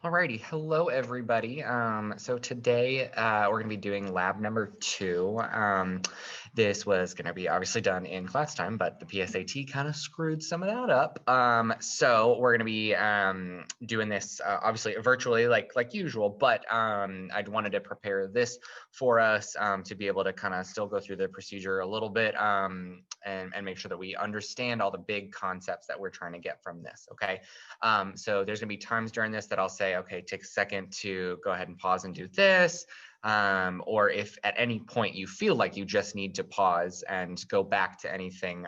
Alrighty, hello everybody. So today we're going to be doing lab number 2. This was going to be obviously done in class time, but the PSAT kind of screwed some of that up. So we're going to be doing this obviously virtually like usual, but I wanted to prepare this for us to be able to kind of still go through the procedure a little bit and make sure that we understand all the big concepts that we're trying to get from this. Okay. So there's going to be times during this that I'll say, okay, take a second to go ahead and pause and do this. Or if at any point you feel like you just need to pause and go back to anything,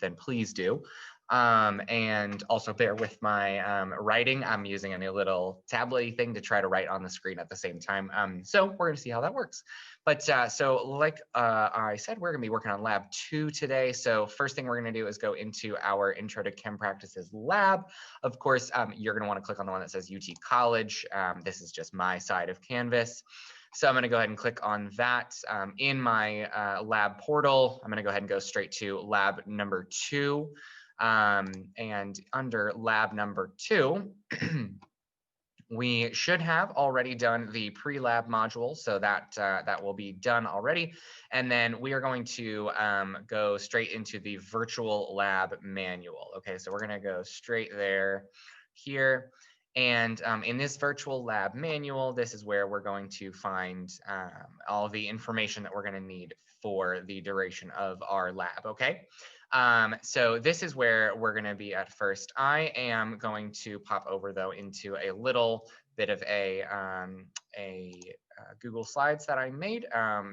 then please do. And also bear with my writing. I'm using a new little tablet thing to try to write on the screen at the same time. So we're going to see how that works. But so like I said, we're going to be working on lab 2 today. So first thing we're going to do is go into our Intro to Chem Practices lab. Of course, you're going to want to click on the one that says UT College. This is just my side of Canvas. So I'm going to go ahead and click on that in my lab portal. I'm going to go ahead and go straight to lab number 2. And under lab number 2, we should have already done the pre-lab module, so that will be done already. And then we are going to go straight into the virtual lab manual. Okay, so we're going to go straight there here. And in this virtual lab manual, this is where we're going to find all the information that we're going to need for the duration of our lab. Okay. So this is where we're going to be at first. I am going to pop over though into a little bit of a Google Slides that I made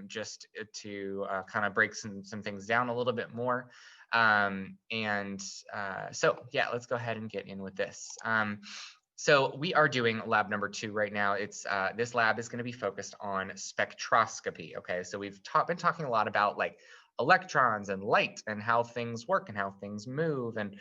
just to kind of break some things down a little bit more. So yeah, let's go ahead and get in with this. So we are doing lab number 2 right now. It's this lab is going to be focused on spectroscopy. Okay, so we've been talking a lot about like electrons and light and how things work and how things move. And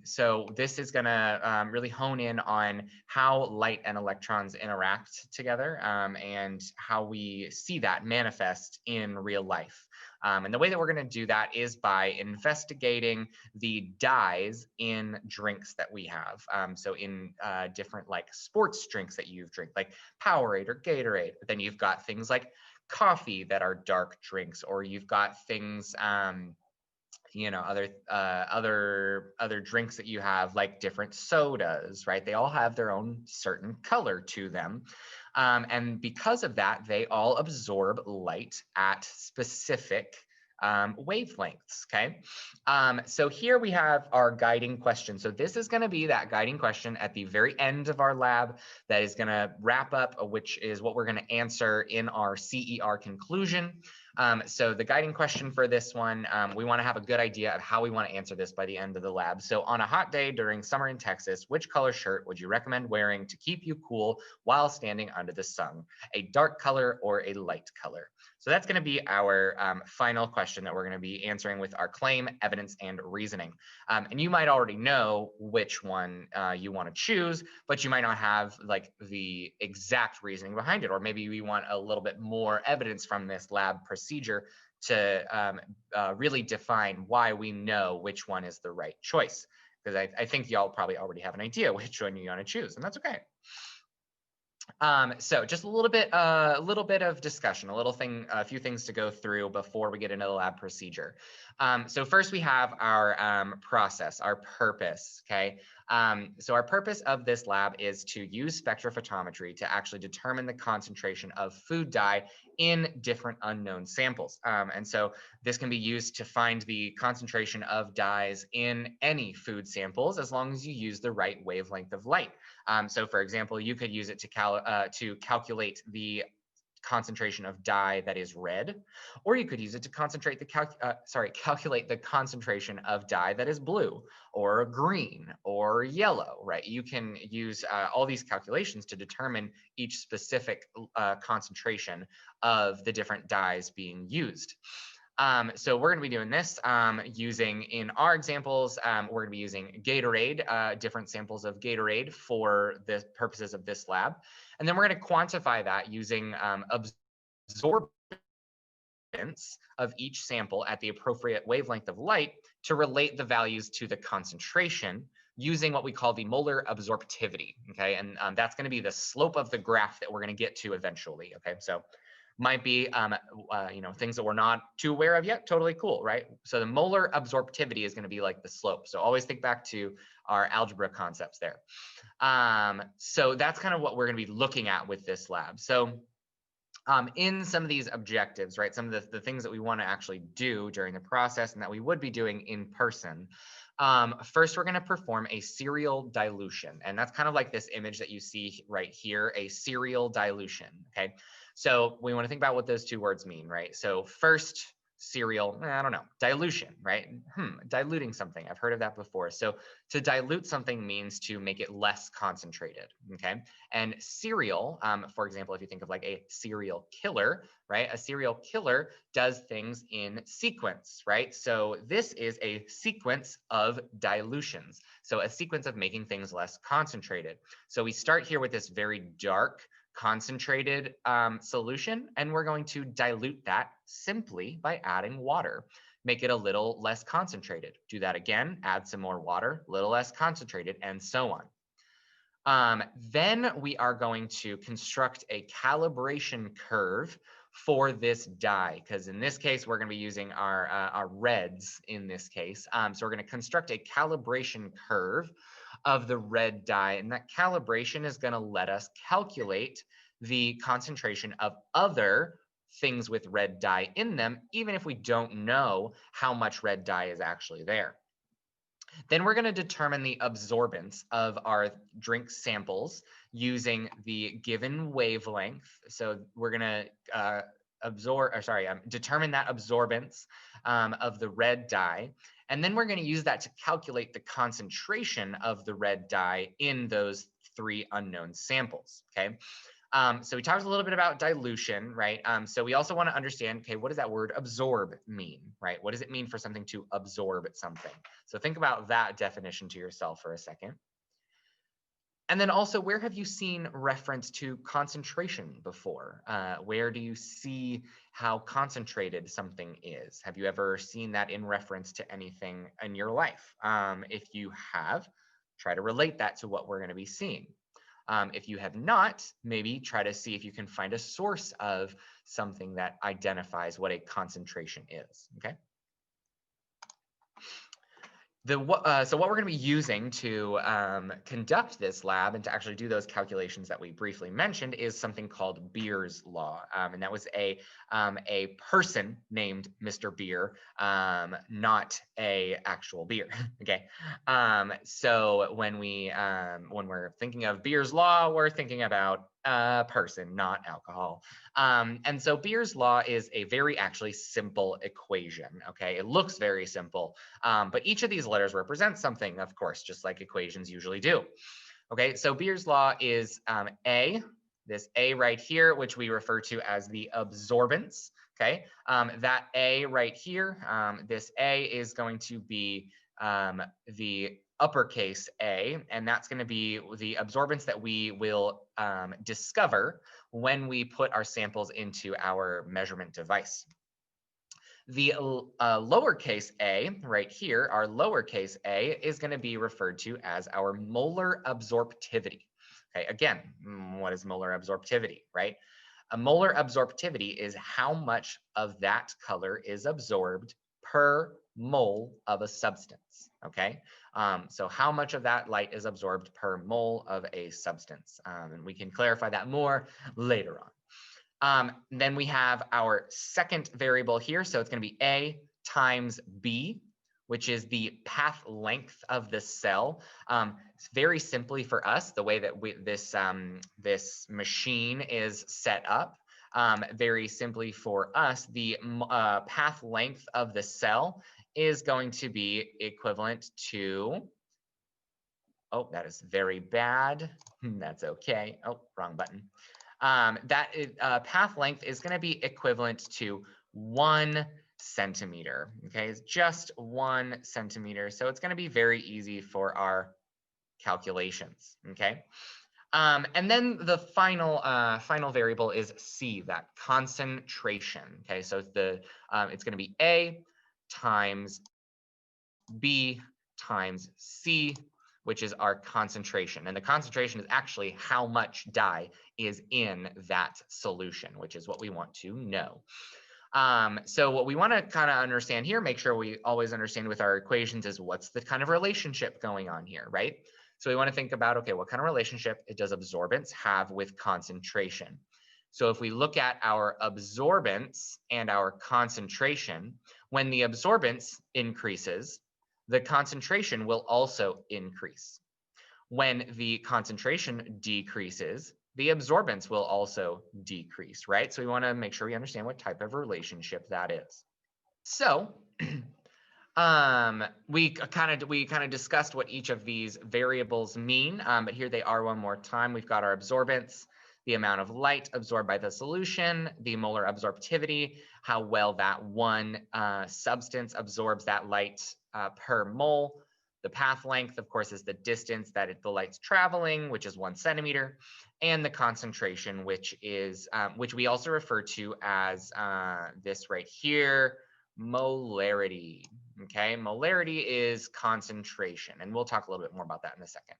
so this is going to really hone in on how light and electrons interact together and how we see that manifest in real life. And the way that we're going to do that is by investigating the dyes in drinks that we have. So in different like sports drinks that you've drank, like Powerade or Gatorade. But then you've got things like coffee that are dark drinks, or you've got things other drinks that you have, like different sodas, right? They all have their own certain color to them. And because of that, they all absorb light at specific wavelengths, okay? So here we have our guiding question. So this is going to be that guiding question at the very end of our lab that is going to wrap up, which is what we're going to answer in our CER conclusion. So the guiding question for this one, we want to have a good idea of how we want to answer this by the end of the lab. So on a hot day during summer in Texas, which color shirt would you recommend wearing to keep you cool while standing under the sun? A dark color or a light color? So that's going to be our final question that we're going to be answering with our claim, evidence, and reasoning. And you might already know which one you want to choose, but you might not have like the exact reasoning behind it. Or maybe we want a little bit more evidence from this lab procedure to really define why we know which one is the right choice. Because I think y'all probably already have an idea which one you want to choose, and that's okay. So just a little bit of discussion, a few things to go through before we get into the lab procedure. So first we have our process, our purpose, okay? So our purpose of this lab is to use spectrophotometry to actually determine the concentration of food dye in different unknown samples. And so this can be used to find the concentration of dyes in any food samples as long as you use the right wavelength of light. So for example, you could use it to calculate the concentration of dye that is red, or you could use it to calculate the concentration of dye that is blue or green or yellow, right? You can use all these calculations to determine each specific concentration of the different dyes being used. So we're going to be doing this using, in our examples, we're going to be using Gatorade, different samples of Gatorade for the purposes of this lab. And then we're going to quantify that using absorbance of each sample at the appropriate wavelength of light to relate the values to the concentration using what we call the molar absorptivity, okay? And that's going to be the slope of the graph that we're going to get to eventually, okay? So might be things that we're not too aware of yet. Totally cool, right? So the molar absorptivity is going to be like the slope. So always think back to our algebra concepts there. So that's kind of what we're going to be looking at with this lab. So in some of these objectives, right, some of the things that we want to actually do during the process and that we would be doing in person, first we're going to perform a serial dilution. And that's kind of like this image that you see right here, a serial dilution, okay? So we want to think about what those two words mean, right? So first, serial, I don't know, dilution, right? Diluting something, I've heard of that before. So to dilute something means to make it less concentrated, okay? And serial, for example, if you think of like a serial killer, right? A serial killer does things in sequence, right? So this is a sequence of dilutions. So a sequence of making things less concentrated. So we start here with this very dark, concentrated solution, and we're going to dilute that simply by adding water. Make it a little less concentrated. Do that again, add some more water, a little less concentrated, and so on. Then we are going to construct a calibration curve for this dye, because in this case, we're going to be using our reds in this case. So we're going to construct a calibration curve of the red dye, and that calibration is going to let us calculate the concentration of other things with red dye in them, even if we don't know how much red dye is actually there. Then we're going to determine the absorbance of our drink samples using the given wavelength. So we're going to determine that absorbance of the red dye. And then we're going to use that to calculate the concentration of the red dye in those three unknown samples, okay? So we talked a little bit about dilution, right? So we also want to understand, okay, what does that word absorb mean, right? What does it mean for something to absorb something? So think about that definition to yourself for a second. And then also, where have you seen reference to concentration before? Where do you see how concentrated something is? Have you ever seen that in reference to anything in your life? If you have, try to relate that to what we're going to be seeing. If you have not, maybe try to see if you can find a source of something that identifies what a concentration is, okay? So what we're going to be using to conduct this lab and to actually do those calculations that we briefly mentioned is something called Beer's law, and that was a person named Mr. Beer, not a actual beer. Okay, so when we're thinking of Beer's law, we're thinking about a person, not alcohol. And so Beer's law is a very actually simple equation. Okay, it looks very simple, but each of these letters represents something, of course, just like equations usually do. Okay, so Beer's law is this A right here, which we refer to as the absorbance. Okay, that A right here, this A is going to be the uppercase A, and that's going to be the absorbance that we will discover when we put our samples into our measurement device. The lowercase a right here, our lowercase a, is going to be referred to as our molar absorptivity. Okay, again, what is molar absorptivity, right? A molar absorptivity is how much of that color is absorbed per mole of a substance, okay? So how much of that light is absorbed per mole of a substance? And we can clarify that more later on. Then we have our second variable here. So it's going to be A times B, which is the path length of the cell. It's very simply for us, the way that this machine is set up, very simply for us, the path length of the cell is going to be equivalent to, oh, that is very bad. That's okay. Oh, wrong button. Path length is going to be equivalent to 1 centimeter. Okay, it's just 1 centimeter. So it's going to be very easy for our calculations. Okay, and then the final variable is C, that concentration. Okay, so it's going to be A times B times C, which is our concentration. And the concentration is actually how much dye is in that solution, which is what we want to know. So what we want to kind of understand here, make sure we always understand with our equations, is what's the kind of relationship going on here, right? So we want to think about, okay, what kind of relationship does absorbance have with concentration? So if we look at our absorbance and our concentration, when the absorbance increases, the concentration will also increase. When the concentration decreases, the absorbance will also decrease, right? So we want to make sure we understand what type of relationship that is. So we kind of discussed what each of these variables mean, but here they are one more time. We've got our absorbance, the amount of light absorbed by the solution, the molar absorptivity, how well that one substance absorbs that light per mole. The path length, of course, is the distance that the light's traveling, which is 1 centimeter, and the concentration, which is which we also refer to as this right here, molarity. Okay, molarity is concentration, and we'll talk a little bit more about that in a second.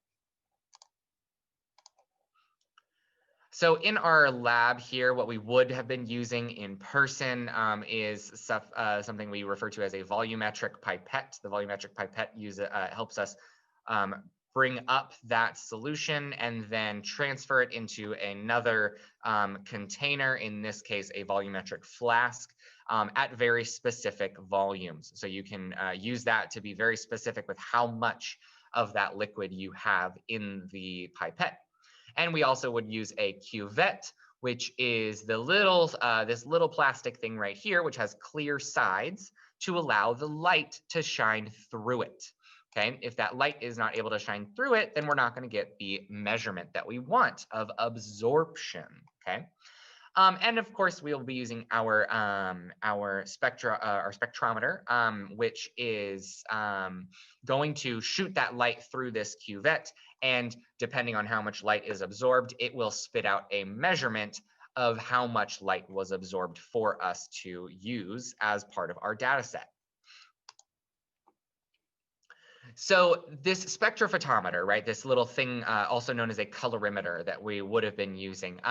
So in our lab here, what we would have been using in person is something we refer to as a volumetric pipette. The volumetric pipette helps us bring up that solution and then transfer it into another container, in this case, a volumetric flask, at very specific volumes. So you can use that to be very specific with how much of that liquid you have in the pipette. And we also would use a cuvette, which is the little this little plastic thing right here, which has clear sides to allow the light to shine through it. Okay, if that light is not able to shine through it, then we're not going to get the measurement that we want of absorption. Okay. And of course, we'll be using our spectrometer, which is going to shoot that light through this cuvette. And depending on how much light is absorbed, it will spit out a measurement of how much light was absorbed for us to use as part of our data set. So this spectrophotometer, right, this little thing also known as a colorimeter that we would have been using,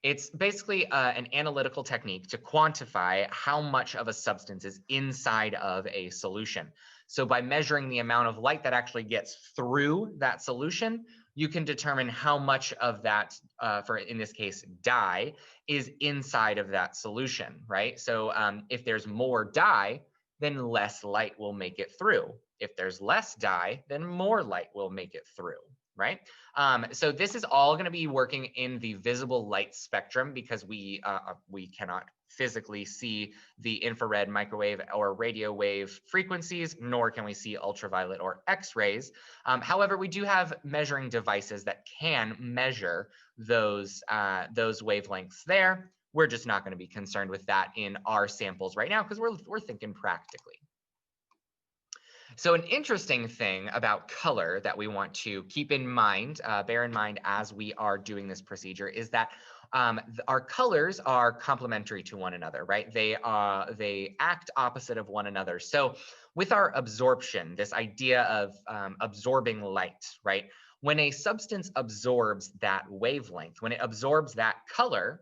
it's basically an analytical technique to quantify how much of a substance is inside of a solution. So by measuring the amount of light that actually gets through that solution, you can determine how much of that, for in this case, dye, is inside of that solution, right? So if there's more dye, then less light will make it through. If there's less dye, then more light will make it through, right? So this is all going to be working in the visible light spectrum because we cannot physically see the infrared, microwave, or radio wave frequencies, nor can we see ultraviolet or X-rays. However, we do have measuring devices that can measure those wavelengths there. We're just not going to be concerned with that in our samples right now because we're thinking practically. So an interesting thing about color that we want to keep in mind, bear in mind as we are doing this procedure, is that our colors are complementary to one another, right? They act opposite of one another. So with our absorption, this idea of absorbing light, right? When a substance absorbs that wavelength, when it absorbs that color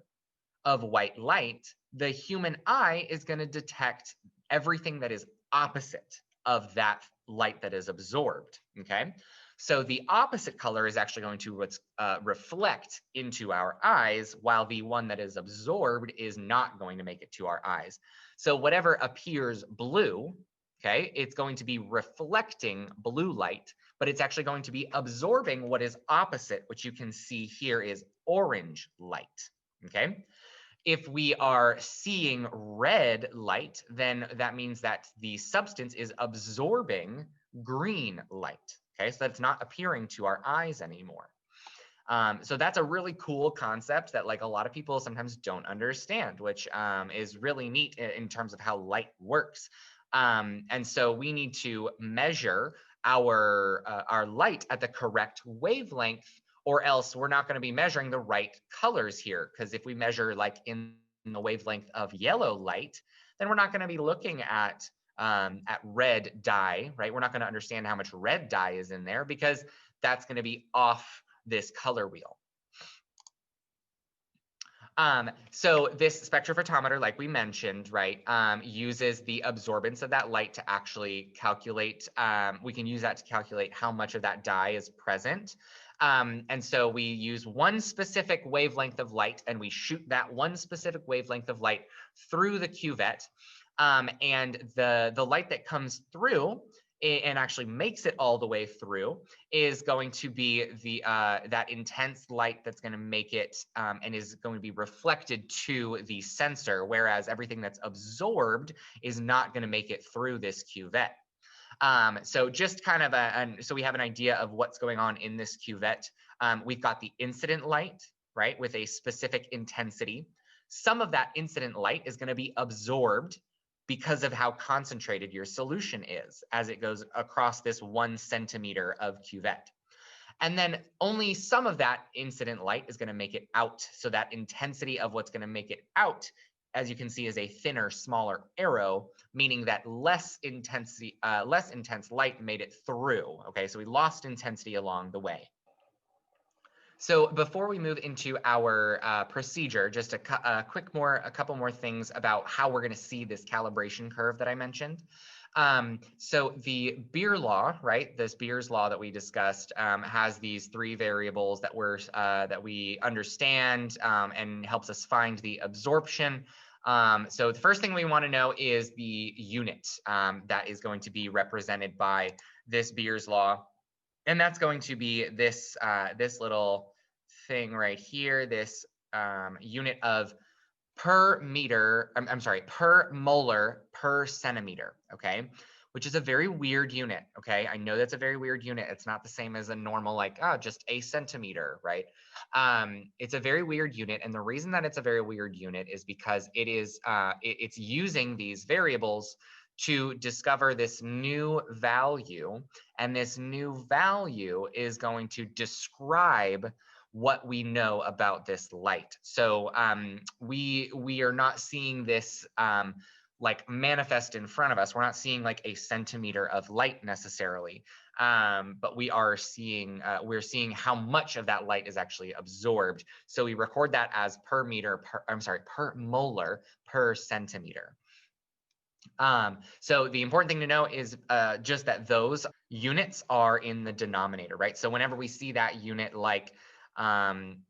of white light, the human eye is going to detect everything that is opposite of that light that is absorbed, okay? So the opposite color is actually going to reflect into our eyes, while the one that is absorbed is not going to make it to our eyes. So whatever appears blue, okay, it's going to be reflecting blue light, but it's actually going to be absorbing what is opposite, which you can see here is orange light, okay? If we are seeing red light, then that means that the substance is absorbing green light, okay? So that's not appearing to our eyes anymore. So that's a really cool concept that like a lot of people sometimes don't understand, which is really neat in terms of how light works. And so we need to measure our light at the correct wavelength, or else we're not going to be measuring the right colors here. Because if we measure like in the wavelength of yellow light, then we're not going to be looking at red dye, right? We're not going to understand how much red dye is in there because that's going to be off this color wheel. So this spectrophotometer, like we mentioned, right, uses the absorbance of that light to actually calculate, we can use that to calculate how much of that dye is present. And so we use one specific wavelength of light, and we shoot that one specific wavelength of light through the cuvette. And the light that comes through and actually makes it all the way through is going to be the that intense light that's going to make it and is going to be reflected to the sensor, whereas everything that's absorbed is not going to make it through this cuvette. So just kind of so we have an idea of what's going on in this cuvette. We've got the incident light, right, with a specific intensity. Some of that incident light is going to be absorbed because of how concentrated your solution is as it goes across this 1 centimeter of cuvette. And then only some of that incident light is going to make it out. So that intensity of what's going to make it out, as you can see, is a thinner, smaller arrow, meaning that less intense light made it through. Okay, so we lost intensity along the way. So before we move into our procedure, just a couple more things about how we're going to see this calibration curve that I mentioned. So the Beer law, right? This Beer's law that we discussed has these 3 variables that we understand and helps us find the absorption. So the first thing we want to know is the unit that is going to be represented by this Beer's law. And that's going to be this this little thing right here, this unit of per meter, I'm sorry, per molar per centimeter, okay? Which is a very weird unit, okay? I know that's a very weird unit. It's not the same as a normal, like, oh, just a centimeter, right? It's a very weird unit, and the reason that it's a very weird unit is because it is it's using these variables to discover this new value, and this new value is going to describe what we know about this light. So we are not seeing this like manifest in front of us. We're not seeing like a centimeter of light necessarily, but we're seeing how much of that light is actually absorbed. So we record that as per molar per centimeter. So the important thing to know is just that those units are in the denominator, right? So whenever we see that unit like m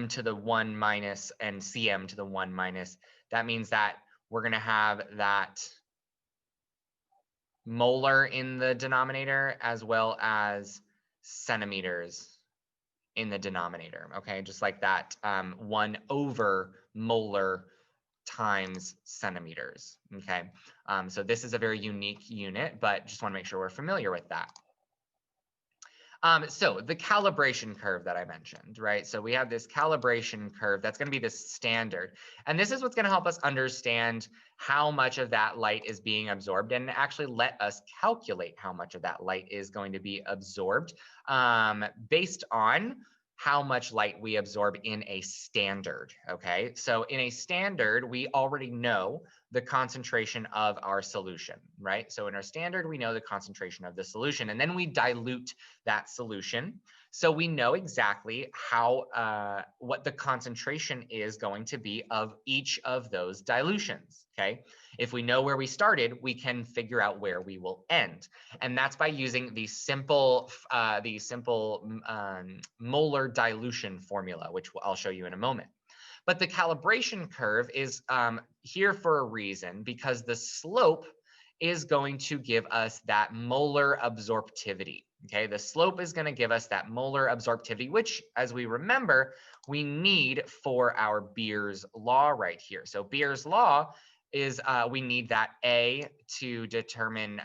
to the 1 minus and cm to the 1 minus, that means that we're going to have that molar in the denominator as well as centimeters in the denominator, okay? Just like that 1 over molar times centimeters, okay? So this is a very unique unit, but just want to make sure we're familiar with that. So the calibration curve that I mentioned, right? So we have this calibration curve that's going to be the standard. And this is what's going to help us understand how much of that light is being absorbed and actually let us calculate how much of that light is going to be absorbed based on how much light we absorb in a standard, okay? So in a standard, we already know the concentration of our solution, right? So in our standard, we know the concentration of the solution, and then we dilute that solution. So we know exactly how what the concentration is going to be of each of those dilutions, okay? If we know where we started, we can figure out where we will end. And that's by using the simple molar dilution formula, which I'll show you in a moment. But the calibration curve is here for a reason, because the slope is going to give us that molar absorptivity. Okay, the slope is going to give us that molar absorptivity, which, as we remember, we need for our Beer's law right here. So Beer's law is we need that A to determine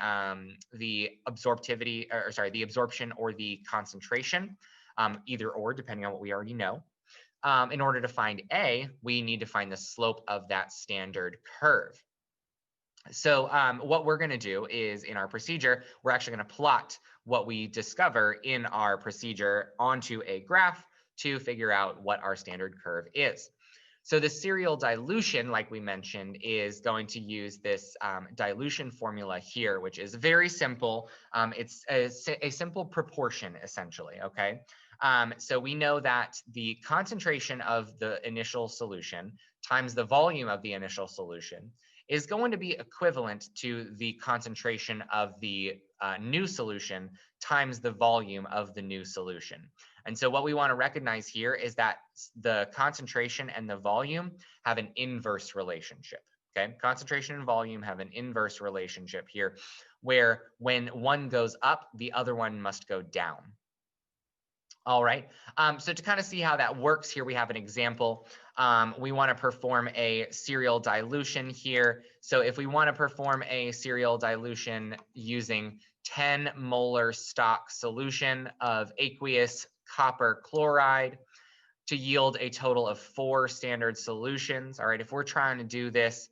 the absorptivity, or sorry, the absorption or the concentration, either or, depending on what we already know. In order to find A, we need to find the slope of that standard curve. So what we're going to do is, in our procedure, we're actually going to plot what we discover in our procedure onto a graph to figure out what our standard curve is. So the serial dilution, like we mentioned, is going to use this dilution formula here, which is very simple. It's a simple proportion, essentially, okay? So we know that the concentration of the initial solution times the volume of the initial solution is going to be equivalent to the concentration of the new solution times the volume of the new solution. And so what we want to recognize here is that the concentration and the volume have an inverse relationship. Okay, concentration and volume have an inverse relationship here, where when one goes up, the other one must go down. All right, so to kind of see how that works here, we have an example. We want to perform a serial dilution here. So if we want to perform a serial dilution using 10 molar stock solution of aqueous copper chloride to yield a total of 4 standard solutions. All right, if we're trying to do this,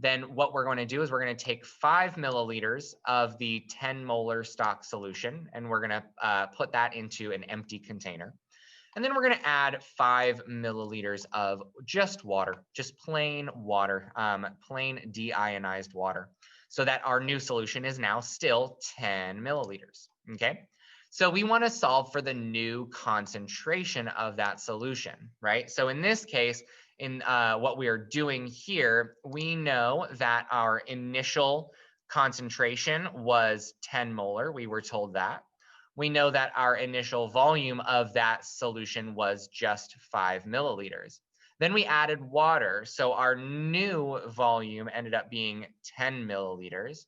then what we're going to do is we're going to take 5 milliliters of the 10 molar stock solution, and we're going to put that into an empty container. And then we're going to add 5 milliliters of just water, just plain water, plain deionized water, so that our new solution is now still 10 milliliters. Okay. So we want to solve for the new concentration of that solution, right? So in this case, in what we are doing here, we know that our initial concentration was 10 molar. We were told that. We know that our initial volume of that solution was just 5 milliliters. Then we added water, so our new volume ended up being 10 milliliters.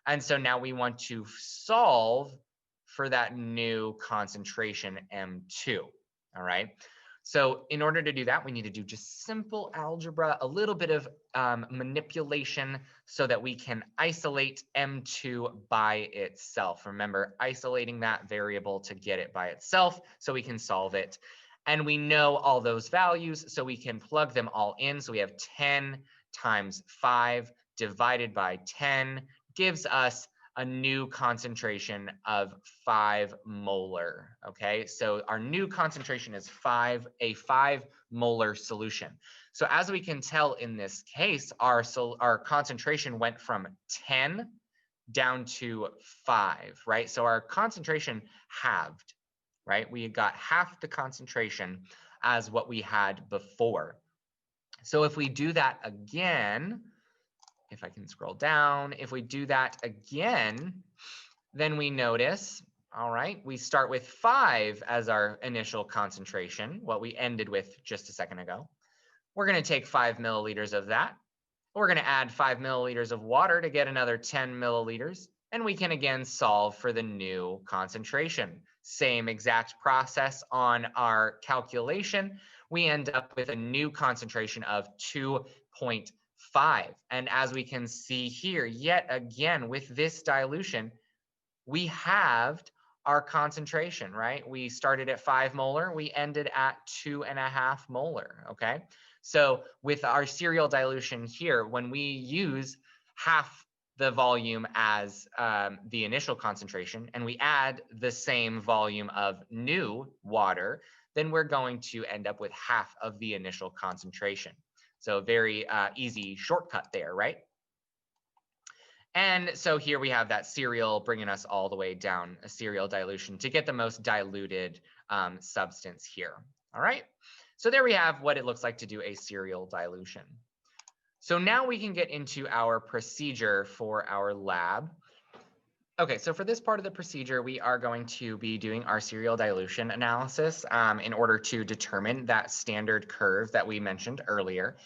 And so now we want to solve for that new concentration M2, all right? So in order to do that, we need to do just simple algebra, a little bit of manipulation so that we can isolate M2 by itself. Remember, isolating that variable to get it by itself so we can solve it. And we know all those values, so we can plug them all in. So we have 10 times 5 divided by 10 gives us a new concentration of 5 molar. Okay, so our new concentration is a 5 molar solution. So as we can tell in this case, our concentration went from 10 down to 5, right? So our concentration halved, right? We got half the concentration as what we had before. So if we do that again, if I can scroll down, if we do that again, then we notice, all right, we start with 5 as our initial concentration, what we ended with just a second ago. We're going to take 5 milliliters of that. We're going to add 5 milliliters of water to get another 10 milliliters. And we can again solve for the new concentration. Same exact process on our calculation. We end up with a new concentration of 2.5. And as we can see here, yet again, with this dilution, we halved our concentration, right? We started at 5 molar, we ended at 2.5 molar, okay? So with our serial dilution here, when we use half the volume as the initial concentration and we add the same volume of new water, then we're going to end up with half of the initial concentration. So very easy shortcut there, right? And so here we have that serial bringing us all the way down, a serial dilution to get the most diluted substance here. All right. So there we have what it looks like to do a serial dilution. So now we can get into our procedure for our lab. Okay, so for this part of the procedure, we are going to be doing our serial dilution analysis in order to determine that standard curve that we mentioned earlier.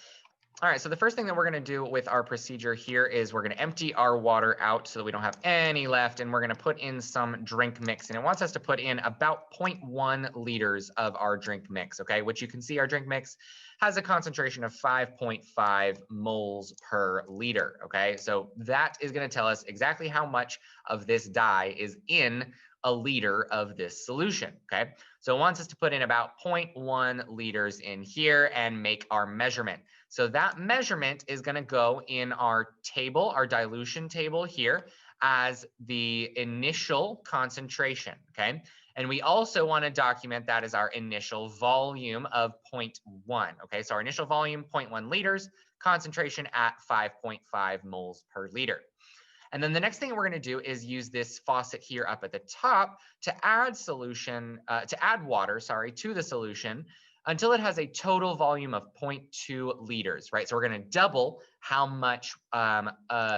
All right, so the first thing that we're going to do with our procedure here is we're going to empty our water out so that we don't have any left, and we're going to put in some drink mix. And it wants us to put in about 0.1 liters of our drink mix, okay, which you can see our drink mix has a concentration of 5.5 moles per liter, okay? So that is going to tell us exactly how much of this dye is in a liter of this solution, okay? So it wants us to put in about 0.1 liters in here and make our measurement. So that measurement is going to go in our table, our dilution table here, as the initial concentration, okay? And we also want to document that as our initial volume of 0.1. Okay, so our initial volume, 0.1 liters, concentration at 5.5 moles per liter. And then the next thing we're going to do is use this faucet here up at the top to add water, to the solution until it has a total volume of 0.2 liters, right? So we're going to double how much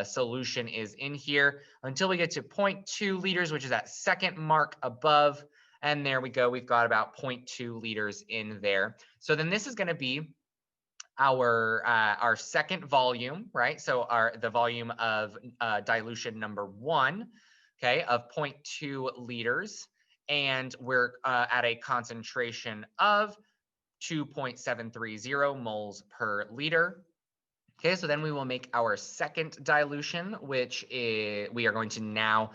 solution is in here until we get to 0.2 liters, which is that second mark above. And there we go. We've got about 0.2 liters in there. So then this is going to be our second volume, right? So the volume of dilution number 1, okay, of 0.2 liters, and we're at a concentration of 2.730 moles per liter. Okay, so then we will make our second dilution, which is, we are going to now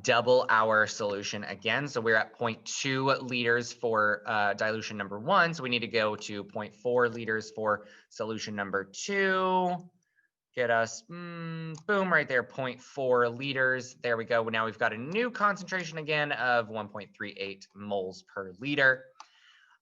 double our solution again. So we're at 0.2 liters for dilution number 1. So we need to go to 0.4 liters for solution number 2. Get us, boom, right there, 0.4 liters. There we go. Now we've got a new concentration again of 1.38 moles per liter.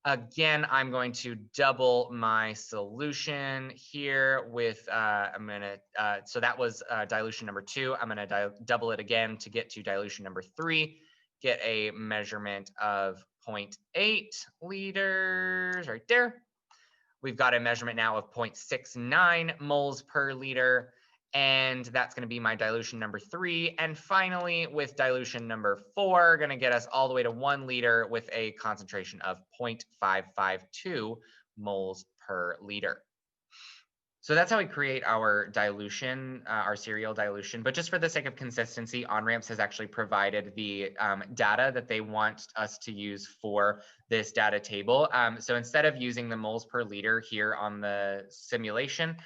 Again, I'm going to double my solution here with, so that was dilution number 2. I'm going to double it again to get to dilution number 3, get a measurement of 0.8 liters right there. We've got a measurement now of 0.69 moles per liter. And that's going to be my dilution number 3. And finally, with dilution number 4, going to get us all the way to 1 liter with a concentration of 0.552 moles per liter. So that's how we create our dilution, our serial dilution. But just for the sake of consistency, OnRamps has actually provided the data that they want us to use for this data table. So instead of using the moles per liter here on the simulation,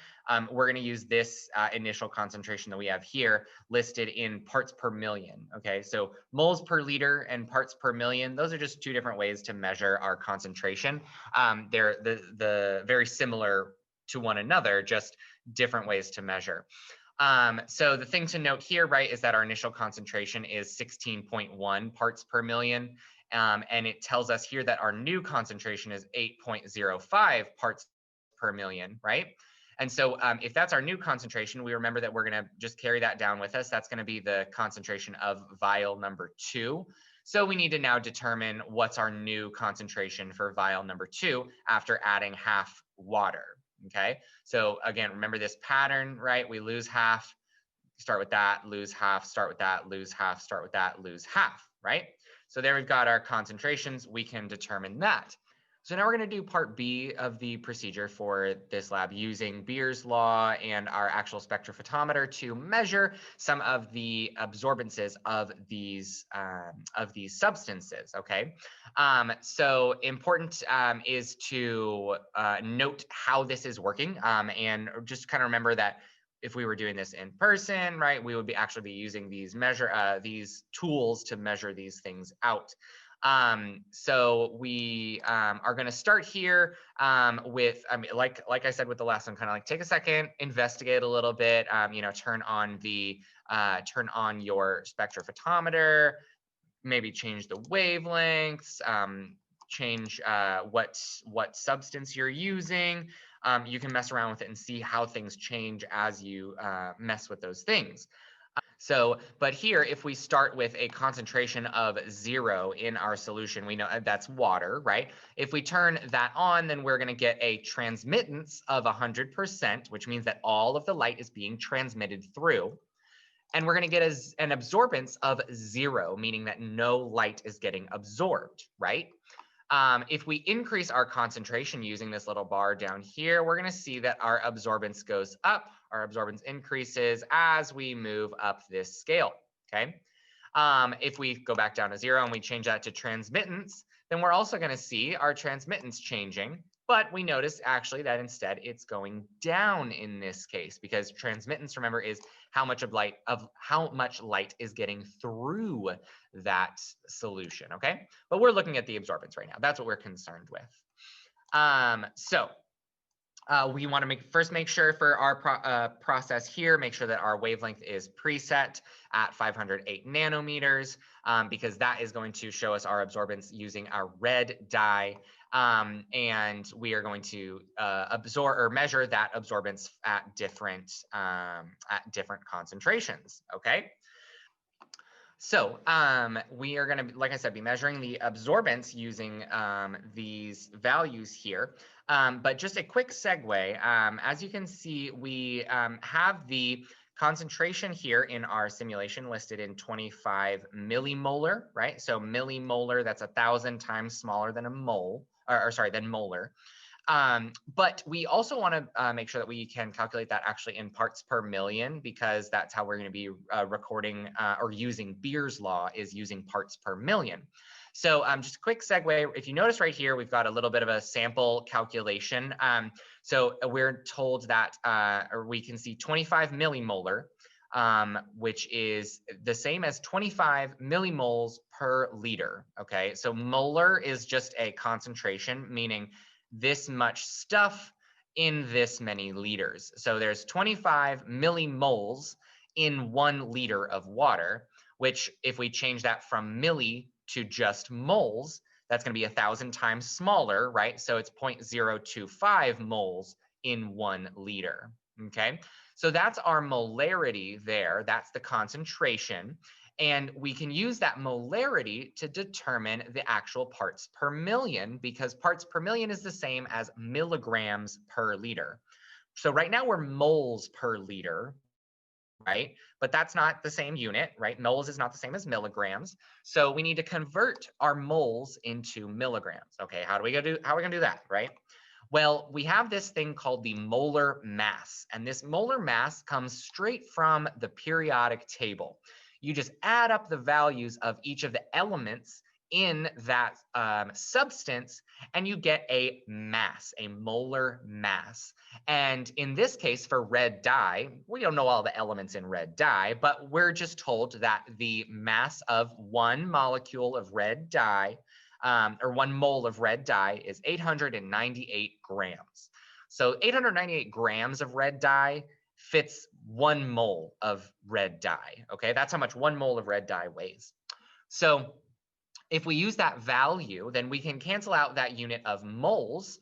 we're going to use this initial concentration that we have here listed in parts per million. Okay, so moles per liter and parts per million, those are just two different ways to measure our concentration. They're very similar to one another, just different ways to measure. So the thing to note here, right, is that our initial concentration is 16.1 parts per million. And it tells us here that our new concentration is 8.05 parts per million, right? And so if that's our new concentration, we remember that we're going to just carry that down with us. That's going to be the concentration of vial number 2. So we need to now determine what's our new concentration for vial number 2 after adding half water. Okay, so again, remember this pattern, right? We lose half, start with that, lose half, start with that, lose half, start with that, lose half, right? So there we've got our concentrations. We can determine that. So now we're going to do part B of the procedure for this lab using Beer's law and our actual spectrophotometer to measure some of the absorbances of these substances. Okay, so important is to note how this is working, and just kind of remember that if we were doing this in person, right, we would actually be using these tools to measure these things out. So we are going to start here with, like I said with the last one, kind of like take a second, investigate a little bit, turn on your spectrophotometer, maybe change the wavelengths, change what substance you're using. You can mess around with it and see how things change as you mess with those things. But here, if we start with a concentration of 0 in our solution, we know that's water, right? If we turn that on, then we're going to get a transmittance of 100%, which means that all of the light is being transmitted through. And we're going to get an absorbance of 0, meaning that no light is getting absorbed, right? If we increase our concentration using this little bar down here, we're going to see that our absorbance goes up. Our absorbance increases as we move up this scale, okay? If we go back down to 0 and we change that to transmittance, then we're also going to see our transmittance changing. But we notice actually that instead it's going down in this case, because transmittance, remember, is how much light is getting through that solution, okay? But we're looking at the absorbance right now. That's what we're concerned with. So We want to first make sure for our process here, make sure that our wavelength is preset at 508 nanometers, because that is going to show us our absorbance using our red dye. And we are going to absorb or measure that absorbance at different concentrations. Okay. So we are going to, like I said, be measuring the absorbance using these values here. But just a quick segue, as you can see, we have the concentration here in our simulation listed in 25 millimolar, right? So millimolar, that's 1,000 times smaller than a mole, or sorry, than molar. But we also want to make sure that we can calculate that actually in parts per million, because that's how we're going to be recording or using Beer's law, is using parts per million. So just a quick segue. If you notice right here, we've got a little bit of a sample calculation. So we're told that or we can see 25 millimolar, which is the same as 25 millimoles per liter. Okay, so molar is just a concentration, meaning this much stuff in this many liters. So there's 25 millimoles in 1 liter of water, which if we change that from milli to just moles, that's going to be 1,000 times smaller, right? So it's 0.025 moles in 1 liter. Okay, so that's our molarity there. That's the concentration. And we can use that molarity to determine the actual parts per million, because parts per million is the same as milligrams per liter. So right now we're moles per liter, right? But that's not the same unit, right? Moles is not the same as milligrams. So we need to convert our moles into milligrams. Okay, how are we gonna do that, right? Well, we have this thing called the molar mass, and this molar mass comes straight from the periodic table. You just add up the values of each of the elements in that substance, and you get a mass, a molar mass. And in this case, for red dye, we don't know all the elements in red dye, but we're just told that the mass of 1 molecule of red dye, or 1 mole of red dye, is 898 grams. So 898 grams of red dye fits 1 mole of red dye. Okay, that's how much 1 mole of red dye weighs. So if we use that value, then we can cancel out that unit of moles,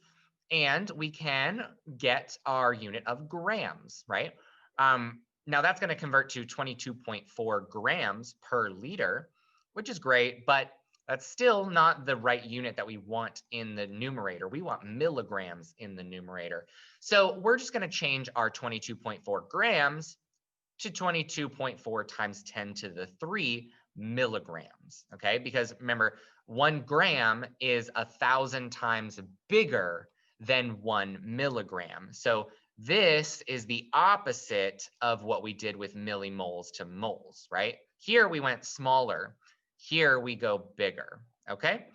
and we can get our unit of grams, right? Now that's going to convert to 22.4 grams per liter, which is great, but that's still not the right unit that we want in the numerator. We want milligrams in the numerator. So we're just going to change our 22.4 grams to 22.4 times 10 to the 3 milligrams, okay? Because remember, 1 gram is 1,000 times bigger than 1 milligram. So this is the opposite of what we did with millimoles to moles, right? Here we went smaller. Here we go bigger, okay?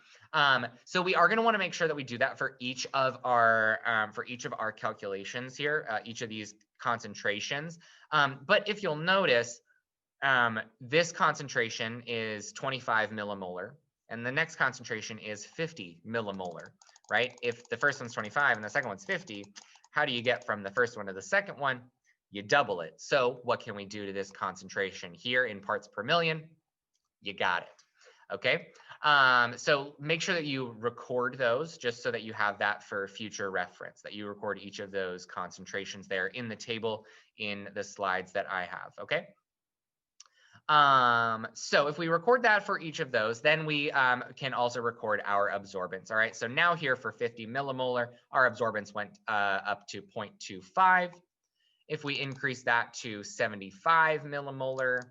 So we are going to want to make sure that we do that for each of our calculations here, each of these concentrations. But if you'll notice, this concentration is 25 millimolar, and the next concentration is 50 millimolar, right? If the first one's 25 and the second one's 50, how do you get from the first one to the second one? You double it. So what can we do to this concentration here in parts per million? You got it. Okay. So make sure that you record those, just so that you have that for future reference, that you record each of those concentrations there in the table in the slides that I have. Okay. So if we record that for each of those, then we can also record our absorbance. All right, so now here for 50 millimolar, our absorbance went up to 0.25. If we increase that to 75 millimolar,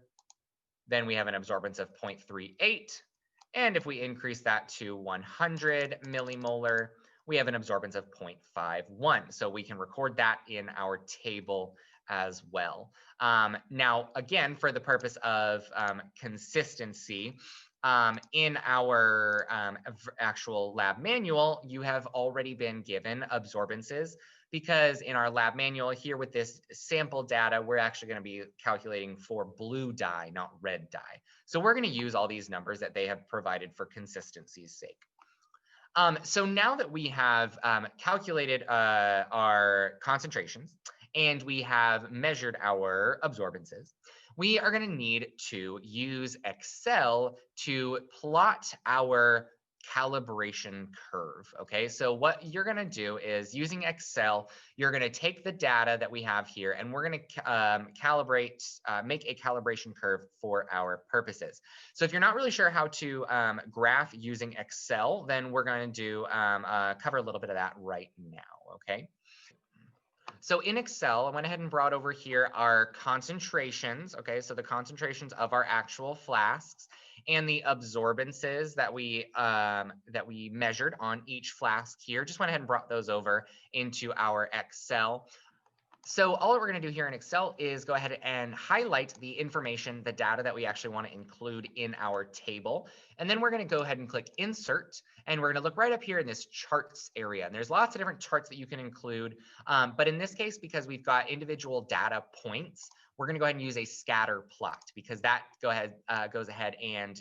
then we have an absorbance of 0.38. And if we increase that to 100 millimolar, we have an absorbance of 0.51. So we can record that in our table as well. Now, again, for the purpose of consistency, in our actual lab manual, you have already been given absorbances, because in our lab manual here with this sample data, we're actually going to be calculating for blue dye, not red dye. So we're going to use all these numbers that they have provided for consistency's sake. So now that we have calculated our concentrations and we have measured our absorbances, we are going to need to use Excel to plot our calibration curve. Okay, so what you're going to do is using Excel, you're going to take the data that we have here and we're going to make a calibration curve for our purposes. So if you're not really sure how to graph using Excel, then we're going to do cover a little bit of that right now. Okay. So in Excel, I went ahead and brought over here our concentrations. Okay, so the concentrations of our actual flasks and the absorbances that we measured on each flask here. Just went ahead and brought those over into our Excel. So all we're going to do here in Excel is go ahead and highlight the information, the data that we actually want to include in our table. And then we're going to go ahead and click Insert. And we're going to look right up here in this charts area. And there's lots of different charts that you can include. But in this case, because we've got individual data points, we're going to go ahead and use a scatter plot because that goes ahead and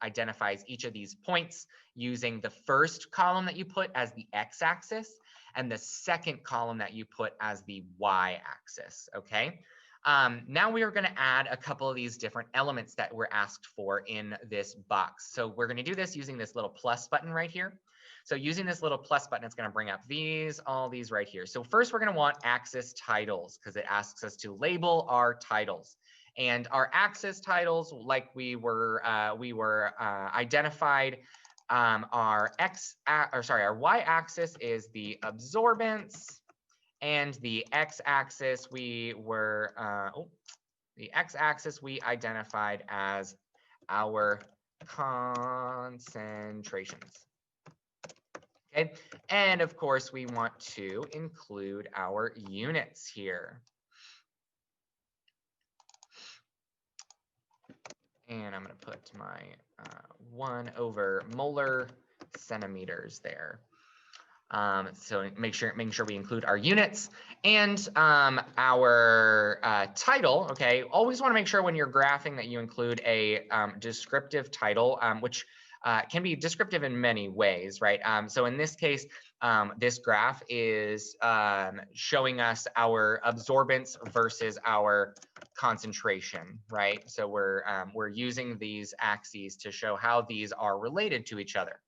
identifies each of these points using the first column that you put as the x-axis and the second column that you put as the y-axis, okay? Now we are going to add a couple of these different elements that were asked for in this box. So we're going to do this using this little plus button right here. So using this little plus button, it's going to bring up all these right here. So first we're going to want axis titles because it asks us to label our titles. And our axis titles, like we were identified, our y-axis is the absorbance, and the x-axis we identified as our concentrations. Okay, and of course we want to include our units here. And I'm going to put my 1 over molar centimeters there. So making sure we include our units and our title. Okay, always want to make sure when you're graphing that you include a descriptive title, which can be descriptive in many ways, right? So in this case, this graph is showing us our absorbance versus our concentration, right? So we're using these axes to show how these are related to each other.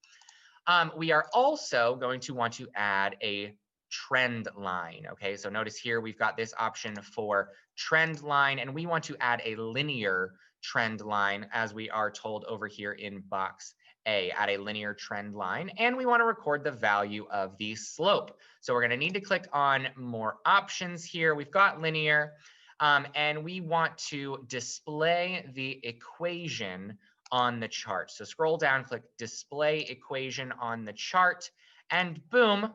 We are also going to want to add a trend line. Okay, so notice here we've got this option for trend line, and we want to add a linear trend line as we are told over here in box A, add a linear trend line, and we want to record the value of the slope. So we're going to need to click on more options here. We've got linear, and we want to display the equation on the chart. So scroll down, click display equation on the chart, and boom,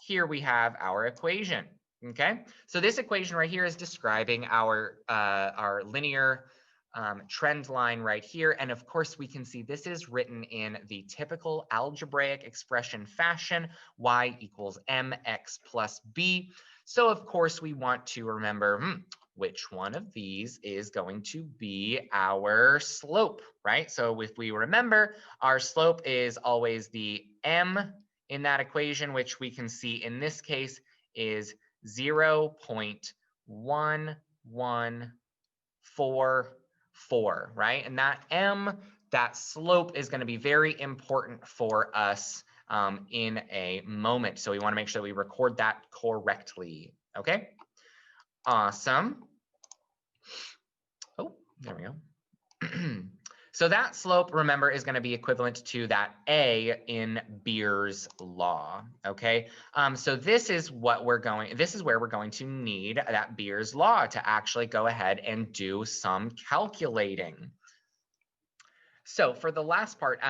here we have our equation. Okay, so this equation right here is describing our linear trend line right here. And of course, we can see this is written in the typical algebraic expression fashion, y equals mx plus b. So of course, we want to remember which one of these is going to be our slope, right? So if we remember, our slope is always the m in that equation, which we can see in this case is 0.1144, right? And that m, that slope is going to be very important for us in a moment. So we want to make sure that we record that correctly, okay? Awesome. Oh, there we go. So that slope, remember, is going to be equivalent to that A in Beer's law. Okay. So this is where we're going to need that Beer's law to actually go ahead and do some calculating. So for the last part,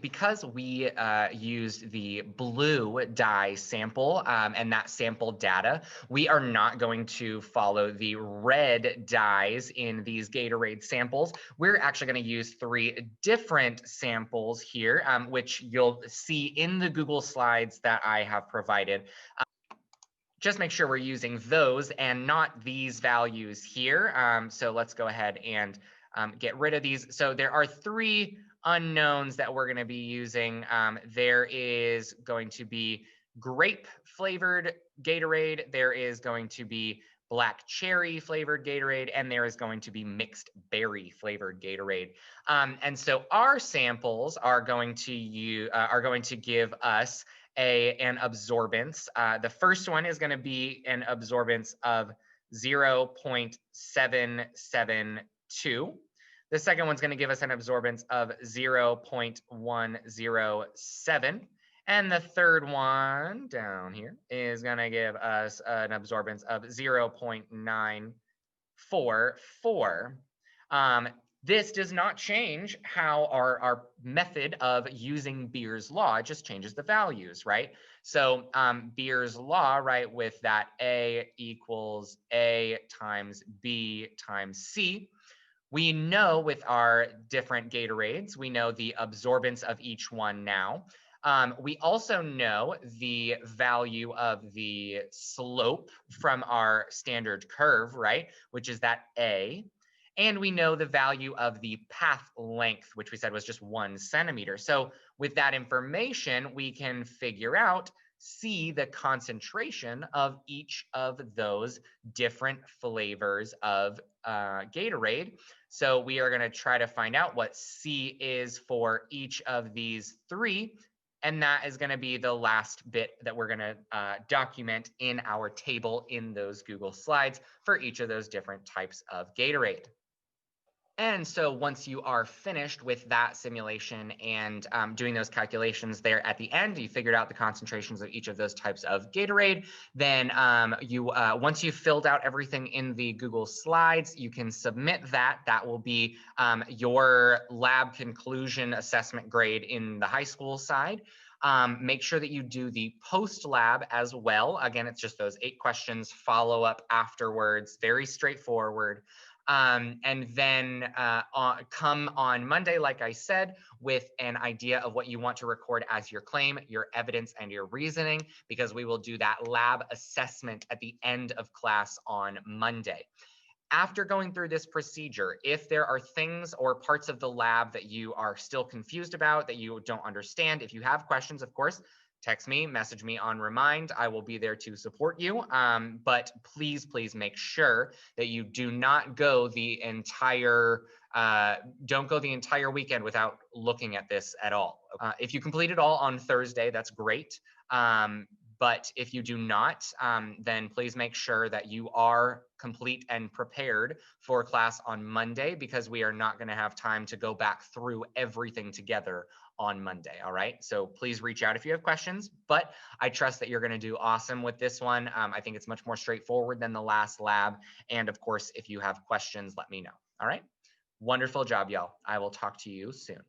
because we used the blue dye sample and that sample data, we are not going to follow the red dyes in these Gatorade samples. We're actually going to use 3 different samples here, which you'll see in the Google Slides that I have provided. Just make sure we're using those and not these values here. So let's go ahead and get rid of these. So there are 3 unknowns that we're going to be using. There is going to be grape flavored Gatorade. There is going to be black cherry flavored Gatorade, and there is going to be mixed berry flavored Gatorade. And so our samples are going to give us an absorbance. The first one is going to be an absorbance of 0.772. The second one's going to give us an absorbance of 0.107. And the third one down here is going to give us an absorbance of 0.944. This does not change how our method of using Beer's law. It just changes the values, right? So Beer's law, right, with that A equals A times B times C. We know with our different Gatorades, we know the absorbance of each one now. We also know the value of the slope from our standard curve, right, which is that A. And we know the value of the path length, which we said was just 1 centimeter. So with that information, we can figure out, see the concentration of each of those different flavors of Gatorade. So we are going to try to find out what C is for each of these three. And that is going to be the last bit that we're going to document in our table in those Google Slides for each of those different types of Gatorade. And so once you are finished with that simulation and doing those calculations there at the end, you figured out the concentrations of each of those types of Gatorade, then once you've filled out everything in the Google Slides, you can submit that. That will be your lab conclusion assessment grade in the high school side. Make sure that you do the post lab as well. Again, it's just those 8 questions, follow up afterwards, very straightforward. And then come on Monday, like I said, with an idea of what you want to record as your claim, your evidence, and your reasoning, because we will do that lab assessment at the end of class on Monday. After going through this procedure, if there are things or parts of the lab that you are still confused about, that you don't understand, if you have questions, of course, text me, message me on Remind. I will be there to support you. But please make sure that you do not go the entire weekend without looking at this at all. If you complete it all on Thursday, that's great. But if you do not, then please make sure that you are complete and prepared for class on Monday, because we are not going to have time to go back through everything together on Monday. All right. So please reach out if you have questions, but I trust that you're going to do awesome with this one. I think it's much more straightforward than the last lab. And of course, if you have questions, let me know. All right. Wonderful job, y'all. I will talk to you soon.